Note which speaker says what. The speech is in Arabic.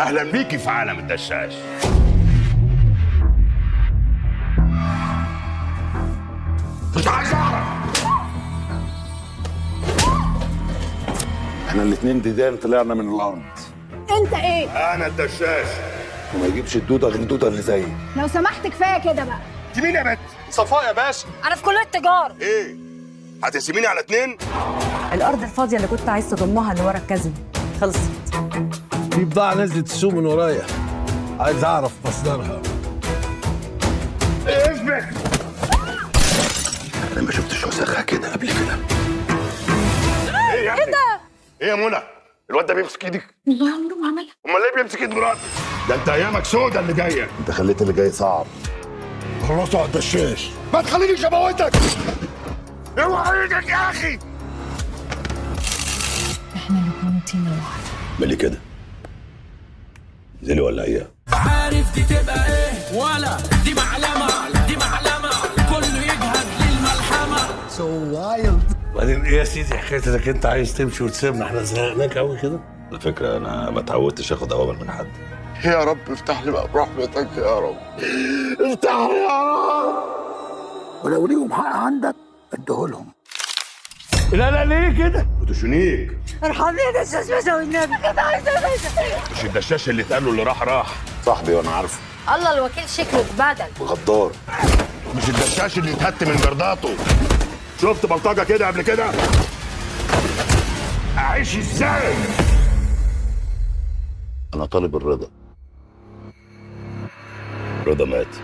Speaker 1: اهلا بيكي في عالم الدشاش. مش عايز اعرف.
Speaker 2: احنا الاثنين ديدان طلعنا من الارض.
Speaker 3: انت ايه؟
Speaker 1: انا الدشاش.
Speaker 2: وما يجيبش الدوده غير الدوده اللي زيي.
Speaker 3: لو سمحت كفايه كده بقى.
Speaker 1: انت مين يا بنت؟
Speaker 4: صفاء يا باشا.
Speaker 5: انا في كليه التجاره.
Speaker 1: ايه؟ هتقسميني على 2؟
Speaker 6: الارض الفاضيه اللي كنت عايز تضمها اللي ورا الكازينو خلصت.
Speaker 7: في بضاعة نزلت السوق من ورايا، عايز أعرف مصدرها.
Speaker 1: اثبت.
Speaker 2: انا ما شفتش وسخه كده قبل كده.
Speaker 1: ايه يا ابني؟ ايه ده؟ ايه يا منى؟ الواد ده بيمسك ايدك؟
Speaker 3: والله عمره ما عملها.
Speaker 1: امال ليه بيمسك ايد مراتك؟ ده انت ايامك سودا اللي جايه.
Speaker 2: انت خليت اللي جاي صعب.
Speaker 7: خلاص على الدشاش.
Speaker 1: ما تخلينيش اموتك. اوعى ايدك يا اخي.
Speaker 3: احنا الاتنين طينه واحده.
Speaker 2: مالي كده؟ زي ولا ايه؟
Speaker 8: عارف دي تبقى ايه ولا دي معلمة، دي معلمة كله يجهز للملحمة.
Speaker 7: سو وايلد. بعدين ايه يا سيدي حكايه انك انت عايز تمشي وتسيبنا؟ احنا زهقناك قوي كده.
Speaker 2: على فكره انا ما اتعودتش اخد اوامر من حد.
Speaker 1: يا رب افتح لي بقى برحمتك يا رب. افتح لي يا رب.
Speaker 7: ولو ليهم حق عندك اديهولهم. لا لا ليه كده؟
Speaker 1: بتشنيك.
Speaker 5: ارحمني يا دشاش باشا والنبي كده عايزه
Speaker 1: مش الدشاش اللي اتقال له اللي راح.
Speaker 2: صاحبي وانا عارفه.
Speaker 5: الله الوكيل شكله اتبدل.
Speaker 2: غدار.
Speaker 1: مش الدشاش اللي اتهت من جرداته. شفت بلطجه كده قبل كده؟ اعيش ازاي؟
Speaker 2: انا طالب الرضا. رضا مات.